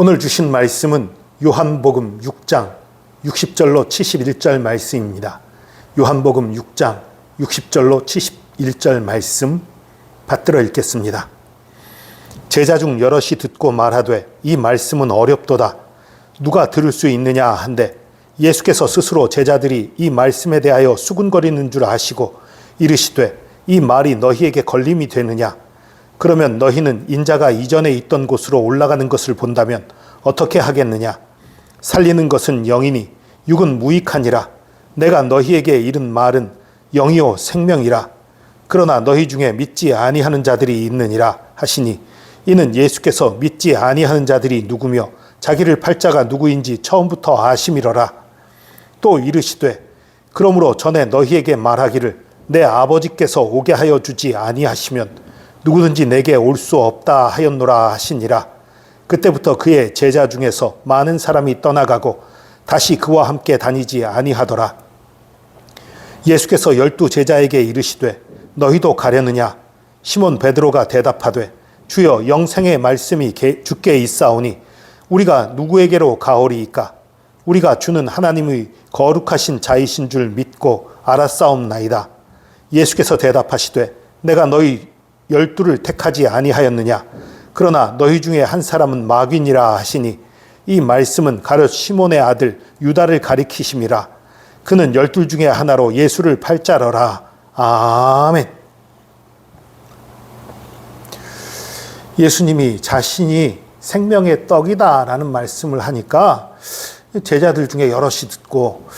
오늘 주신 말씀은 요한복음 6장 60절로 71절 말씀입니다. 요한복음 6장 60절로 71절 말씀 받들어 읽겠습니다. 제자 중 여럿이 듣고 말하되 이 말씀은 어렵도다. 누가 들을 수 있느냐 한데 예수께서 스스로 제자들이 이 말씀에 대하여 수군거리는 줄 아시고 이르시되 이 말이 너희에게 걸림이 되느냐? 그러면 너희는 인자가 이전에 있던 곳으로 올라가는 것을 본다면 어떻게 하겠느냐? 살리는 것은 영이니 육은 무익하니라. 내가 너희에게 이른 말은 영이요 생명이라. 그러나 너희 중에 믿지 아니하는 자들이 있느니라 하시니 이는 예수께서 믿지 아니하는 자들이 누구며 자기를 팔 자가 누구인지 처음부터 아심이러라. 또 이르시되 그러므로 전에 너희에게 말하기를 내 아버지께서 오게 하여 주지 아니하시면 누구든지 내게 올 수 없다 하였노라 하시니라. 그때부터 그의 제자 중에서 많은 사람이 떠나가고 다시 그와 함께 다니지 아니하더라. 예수께서 12 제자에게 이르시되 너희도 가려느냐? 시몬 베드로가 대답하되 주여 영생의 말씀이 주께 있사오니 우리가 누구에게로 가오리이까? 우리가 주는 하나님의 거룩하신 자이신 줄 믿고 알았사옵나이다. 예수께서 대답하시되 내가 너희 12를 택하지 아니하였느냐? 그러나 너희 중에 한 사람은 마귀니라 하시니 이 말씀은 가룟 시몬의 아들 유다를 가리키심이라. 그는 12 중에 하나로 예수를 팔 자러라. 아멘. 예수님이 자신이 생명의 떡이다라는 말씀을 하니까 제자들 중에 여럿이 듣고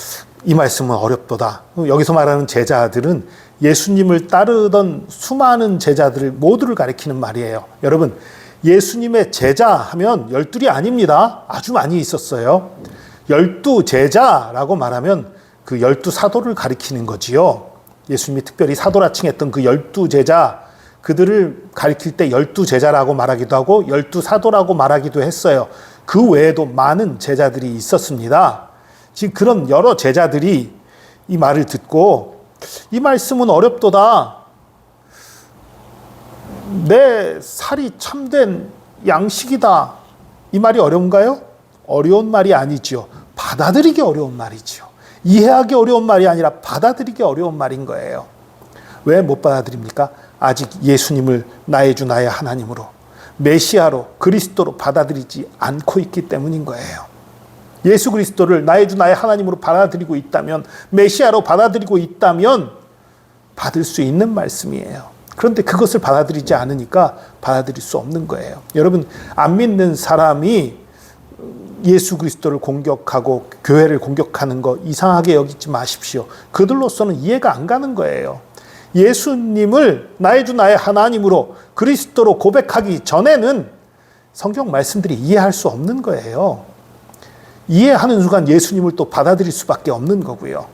이 말씀은 어렵도다. 여기서 말하는 제자들은 예수님을 따르던 수많은 제자들 모두를 가리키는 말이에요. 여러분, 예수님의 제자 하면 12이 아닙니다. 아주 많이 있었어요. 12 제자라고 말하면 그 12 사도를 가리키는 거지요. 예수님이 특별히 사도라 칭했던 그 12 제자, 그들을 가리킬 때 12 제자라고 말하기도 하고 12 사도라고 말하기도 했어요. 그 외에도 많은 제자들이 있었습니다. 지금 그런 여러 제자들이 이 말을 듣고 이 말씀은 어렵도다. 내 살이 참된 양식이다. 이 말이 어려운가요? 어려운 말이 아니지요. 받아들이기 어려운 말이지요. 이해하기 어려운 말이 아니라 받아들이기 어려운 말인 거예요. 왜 못 받아들입니까? 아직 예수님을 나의 주 나의 하나님으로 메시아로 그리스도로 받아들이지 않고 있기 때문인 거예요. 예수 그리스도를 나의 주 나의 하나님으로 받아들이고 있다면, 메시아로 받아들이고 있다면 받을 수 있는 말씀이에요. 그런데 그것을 받아들이지 않으니까 받아들일 수 없는 거예요. 여러분, 안 믿는 사람이 예수 그리스도를 공격하고 교회를 공격하는 거 이상하게 여기지 마십시오. 그들로서는 이해가 안 가는 거예요. 예수님을 나의 주 나의 하나님으로 그리스도로 고백하기 전에는 성경 말씀들이 이해할 수 없는 거예요. 이해하는 순간 예수님을 또 받아들일 수밖에 없는 거고요.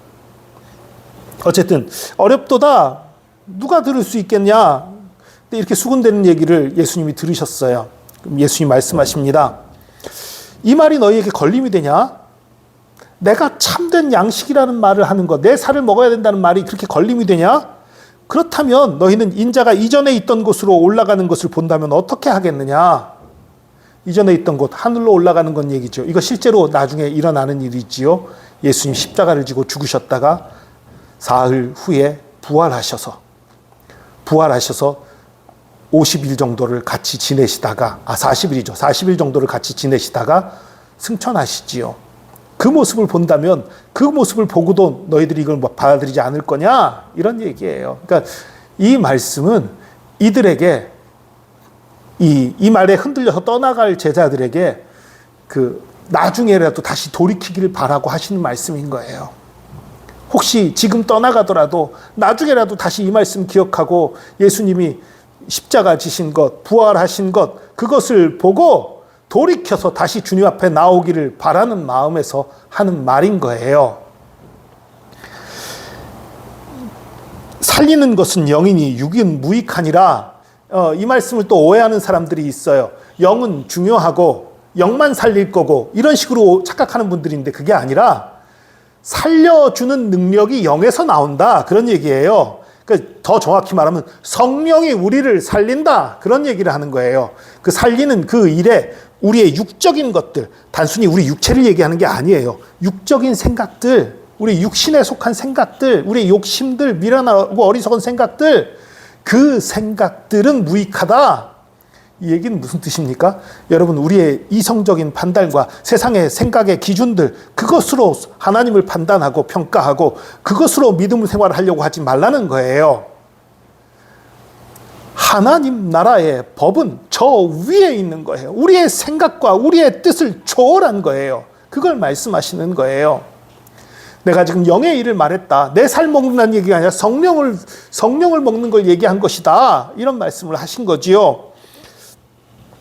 어쨌든 어렵도다. 누가 들을 수 있겠냐? 이렇게 수군대는 얘기를 예수님이 들으셨어요. 그럼 예수님이 말씀하십니다. 이 말이 너희에게 걸림이 되냐? 내가 참된 양식이라는 말을 하는 것, 내 살을 먹어야 된다는 말이 그렇게 걸림이 되냐? 그렇다면 너희는 인자가 이전에 있던 곳으로 올라가는 것을 본다면 어떻게 하겠느냐? 이전에 있던 곳, 하늘로 올라가는 건 얘기죠. 이거 실제로 나중에 일어나는 일이지요. 예수님 십자가를 지고 죽으셨다가 사흘 후에 부활하셔서 50일 정도를 같이 지내시다가 40일이죠. 40일 정도를 같이 지내시다가 승천하시지요. 그 모습을 본다면 그 모습을 보고도 너희들이 이걸 받아들이지 않을 거냐? 이런 얘기예요. 그러니까 이 말씀은 이들에게 이 말에 흔들려서 떠나갈 제자들에게 나중에라도 다시 돌이키기를 바라고 하시는 말씀인 거예요. 혹시 지금 떠나가더라도 나중에라도 다시 이 말씀 기억하고 예수님이 십자가 지신 것, 부활하신 것, 그것을 보고 돌이켜서 다시 주님 앞에 나오기를 바라는 마음에서 하는 말인 거예요. 살리는 것은 영이니 육은 무익하니라. 이 말씀을 또 오해하는 사람들이 있어요. 영은 중요하고 영만 살릴 거고 이런 식으로 착각하는 분들인데 그게 아니라 살려주는 능력이 영에서 나온다. 그런 얘기예요. 그러니까 더 정확히 말하면 성령이 우리를 살린다. 그런 얘기를 하는 거예요. 그 살리는 그 일에 우리의 육적인 것들, 단순히 우리 육체를 얘기하는 게 아니에요. 육적인 생각들, 우리 육신에 속한 생각들, 우리의 욕심들, 미련하고 어리석은 생각들, 그 생각들은 무익하다. 이 얘기는 무슨 뜻입니까? 여러분, 우리의 이성적인 판단과 세상의 생각의 기준들, 그것으로 하나님을 판단하고 평가하고 그것으로 믿음 생활을 하려고 하지 말라는 거예요. 하나님 나라의 법은 저 위에 있는 거예요. 우리의 생각과 우리의 뜻을 초월한 거예요. 그걸 말씀하시는 거예요. 내가 지금 영의 일을 말했다. 내 살 먹는다는 얘기가 아니라 성령을 먹는 걸 얘기한 것이다. 이런 말씀을 하신 거지요.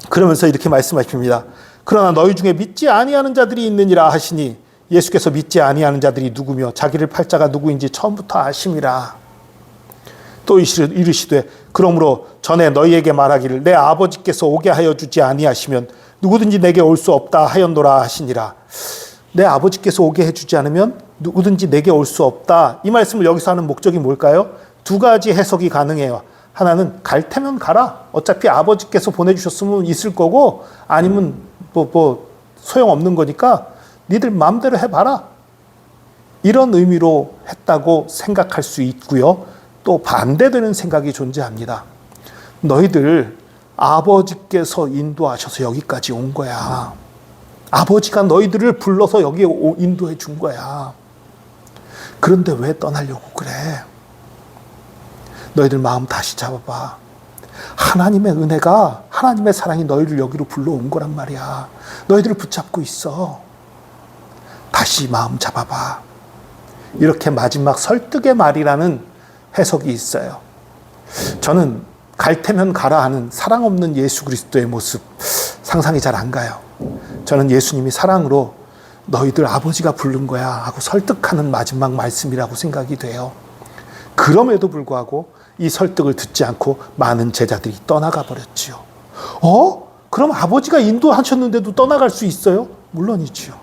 그러면서 이렇게 말씀하십니다. 그러나 너희 중에 믿지 아니하는 자들이 있느니라 하시니, 예수께서 믿지 아니하는 자들이 누구며 자기를 팔 자가 누구인지 처음부터 아심이라. 또 이르시되 그러므로 전에 너희에게 말하기를 내 아버지께서 오게 하여 주지 아니하시면 누구든지 내게 올 수 없다 하였노라 하시니라. 내 아버지께서 오게 해주지 않으면 누구든지 내게 올 수 없다. 이 말씀을 여기서 하는 목적이 뭘까요? 두 가지 해석이 가능해요. 하나는 갈 테면 가라. 어차피 아버지께서 보내주셨으면 있을 거고, 아니면 소용없는 거니까 니들 마음대로 해봐라. 이런 의미로 했다고 생각할 수 있고요. 또 반대되는 생각이 존재합니다. 너희들 아버지께서 인도하셔서 여기까지 온 거야. 아버지가 너희들을 불러서 여기에 인도해 준 거야. 그런데 왜 떠나려고 그래? 너희들 마음 다시 잡아봐. 하나님의 은혜가, 하나님의 사랑이 너희를 여기로 불러온 거란 말이야. 너희들을 붙잡고 있어. 다시 마음 잡아봐. 이렇게 마지막 설득의 말이라는 해석이 있어요. 저는 갈 테면 가라 하는 사랑 없는 예수 그리스도의 모습 상상이 잘 안 가요. 저는 예수님이 사랑으로 너희들 아버지가 부른 거야 하고 설득하는 마지막 말씀이라고 생각이 돼요. 그럼에도 불구하고 이 설득을 듣지 않고 많은 제자들이 떠나가 버렸지요. 그럼 아버지가 인도하셨는데도 떠나갈 수 있어요? 물론이지요.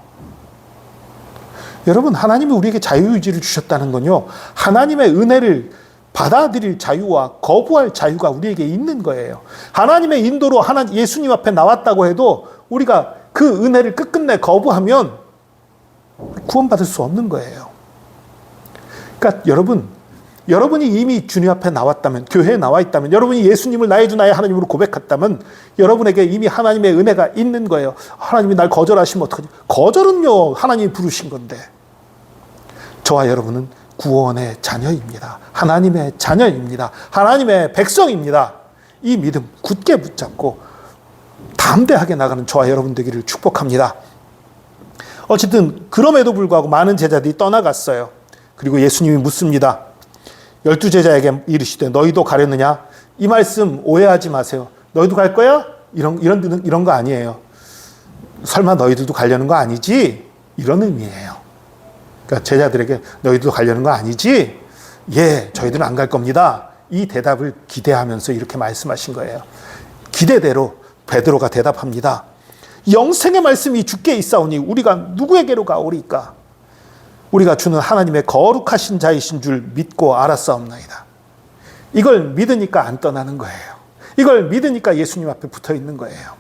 여러분, 하나님이 우리에게 자유의지를 주셨다는 건요, 하나님의 은혜를 받아들일 자유와 거부할 자유가 우리에게 있는 거예요. 하나님의 인도로 예수님 앞에 나왔다고 해도 우리가 그 은혜를 끝끝내 거부하면 구원받을 수 없는 거예요. 그러니까 여러분이 이미 주님 앞에 나왔다면, 교회에 나와 있다면, 여러분이 예수님을 나의 주 나의 하나님으로 고백했다면 여러분에게 이미 하나님의 은혜가 있는 거예요. 하나님이 날 거절하시면 어떡하지? 거절은요, 하나님이 부르신 건데. 저와 여러분은 구원의 자녀입니다. 하나님의 자녀입니다. 하나님의 백성입니다. 이 믿음 굳게 붙잡고 담대하게 나가는 저와 여러분 되기를 축복합니다. 어쨌든 그럼에도 불구하고 많은 제자들이 떠나갔어요. 그리고 예수님이 묻습니다. 12제자에게 이르시되 너희도 가려느냐? 이 말씀 오해하지 마세요. 너희도 갈 거야? 이런 거 아니에요. 설마 너희들도 가려는 거 아니지? 이런 의미예요. 그러니까 제자들에게 너희도 가려는 거 아니지? 예, 저희들은 안 갈 겁니다. 이 대답을 기대하면서 이렇게 말씀하신 거예요. 기대대로 베드로가 대답합니다. 영생의 말씀이 주께 있사오니 우리가 누구에게로 가오리까? 우리가 주는 하나님의 거룩하신 자이신 줄 믿고 알았사옵나이다. 이걸 믿으니까 안 떠나는 거예요. 이걸 믿으니까 예수님 앞에 붙어 있는 거예요.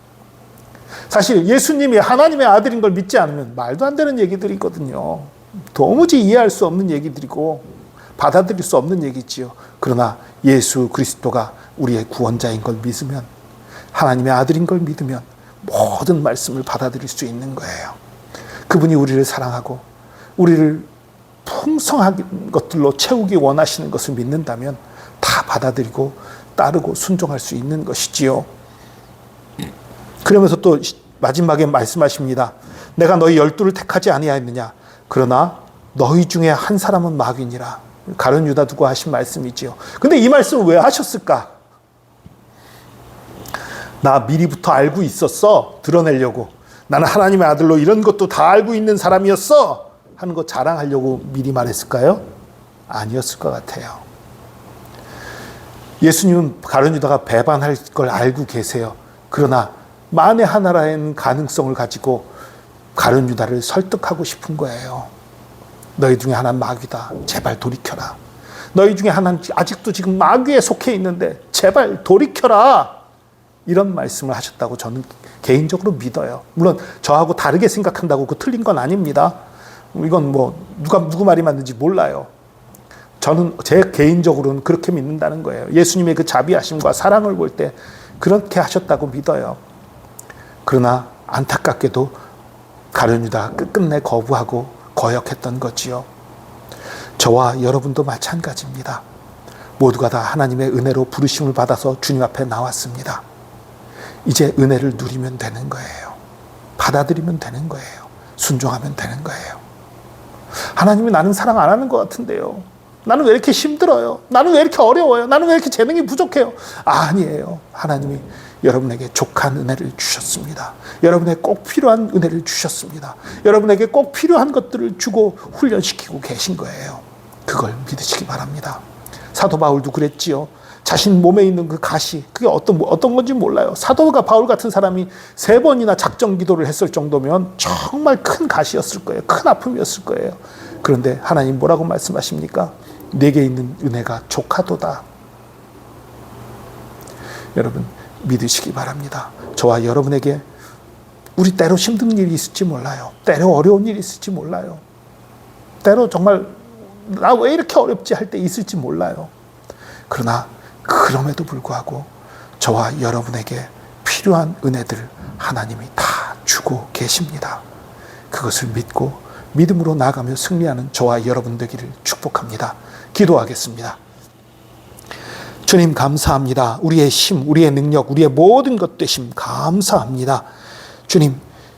사실 예수님이 하나님의 아들인 걸 믿지 않으면 말도 안 되는 얘기들이거든요. 도무지 이해할 수 없는 얘기들이고 받아들일 수 없는 얘기지요. 그러나 예수 그리스도가 우리의 구원자인 걸 믿으면, 하나님의 아들인 걸 믿으면 모든 말씀을 받아들일 수 있는 거예요. 그분이 우리를 사랑하고 우리를 풍성한 것들로 채우기 원하시는 것을 믿는다면 다 받아들이고 따르고 순종할 수 있는 것이지요. 그러면서 또 마지막에 말씀하십니다. 내가 너희 12를 택하지 아니하였느냐? 그러나 너희 중에 한 사람은 마귀니라. 가룟 유다 두고 하신 말씀이지요. 근데 이 말씀을 왜 하셨을까? 나 미리부터 알고 있었어. 드러내려고. 나는 하나님의 아들로 이런 것도 다 알고 있는 사람이었어. 하는 거 자랑하려고 미리 말했을까요? 아니었을 것 같아요. 예수님은 가룟 유다가 배반할 걸 알고 계세요. 그러나 만에 하나라는 가능성을 가지고 가룟 유다를 설득하고 싶은 거예요. 너희 중에 하나는 마귀다. 제발 돌이켜라. 너희 중에 하나는 아직도 지금 마귀에 속해 있는데 제발 돌이켜라. 이런 말씀을 하셨다고 저는 개인적으로 믿어요. 물론 저하고 다르게 생각한다고 그 틀린 건 아닙니다. 이건 뭐 누구 말이 맞는지 몰라요. 저는 제 개인적으로는 그렇게 믿는다는 거예요. 예수님의 그 자비하심과 사랑을 볼 때 그렇게 하셨다고 믿어요. 그러나 안타깝게도 가룟 유다 끝끝내 거부하고 거역했던 거지요. 저와 여러분도 마찬가지입니다. 모두가 다 하나님의 은혜로 부르심을 받아서 주님 앞에 나왔습니다. 이제 은혜를 누리면 되는 거예요. 받아들이면 되는 거예요. 순종하면 되는 거예요. 하나님이 나는 사랑 안 하는 것 같은데요. 나는 왜 이렇게 힘들어요? 나는 왜 이렇게 어려워요? 나는 왜 이렇게 재능이 부족해요? 아니에요. 하나님이 여러분에게 족한 은혜를 주셨습니다. 여러분에게 꼭 필요한 은혜를 주셨습니다. 여러분에게 꼭 필요한 것들을 주고 훈련시키고 계신 거예요. 그걸 믿으시기 바랍니다. 사도 바울도 그랬지요. 자신 몸에 있는 그 가시, 그게 어떤 건지 몰라요. 사도가 바울 같은 사람이 3번이나 작정 기도를 했을 정도면 정말 큰 가시였을 거예요. 큰 아픔이었을 거예요. 그런데 하나님 뭐라고 말씀하십니까? 내게 있는 은혜가 족하도다. 여러분 믿으시기 바랍니다. 저와 여러분에게 우리 때로 힘든 일이 있을지 몰라요. 때로 어려운 일이 있을지 몰라요. 때로 정말 나 왜 이렇게 어렵지 할 때 있을지 몰라요. 그러나 그럼에도 불구하고 저와 여러분에게 필요한 은혜들 하나님이 다 주고 계십니다. 그것을 믿고 믿음으로 나아가며 승리하는 저와 여러분 되기를 축복합니다. 기도하겠습니다. 주님 감사합니다. 우리의 힘, 우리의 능력, 우리의 모든 것 되심 감사합니다.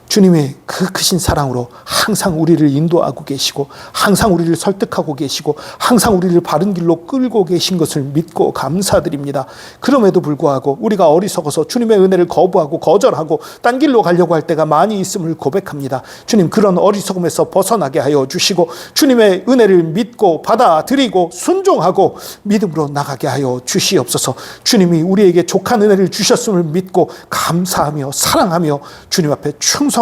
주님의 그 크신 사랑으로 항상 우리를 인도하고 계시고 항상 우리를 설득하고 계시고 항상 우리를 바른 길로 끌고 계신 것을 믿고 감사드립니다. 그럼에도 불구하고 우리가 어리석어서 주님의 은혜를 거부하고 거절하고 딴 길로 가려고 할 때가 많이 있음을 고백합니다. 주님 그런 어리석음에서 벗어나게 하여 주시고 주님의 은혜를 믿고 받아들이고 순종하고 믿음으로 나가게 하여 주시옵소서. 주님이 우리에게 족한 은혜를 주셨음을 믿고 감사하며 사랑하며 주님 앞에 충성하는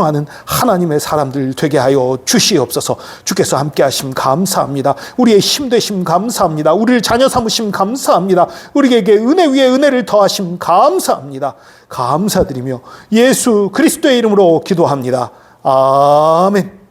하나님의 사람들 되게 하여 주시옵소서. 주께서 함께 하심 감사합니다. 우리의 힘 되심 감사합니다. 우리를 자녀 삼으심 감사합니다. 우리에게 은혜 위에 은혜를 더하심 감사합니다. 감사드리며 예수 그리스도의 이름으로 기도합니다. 아멘.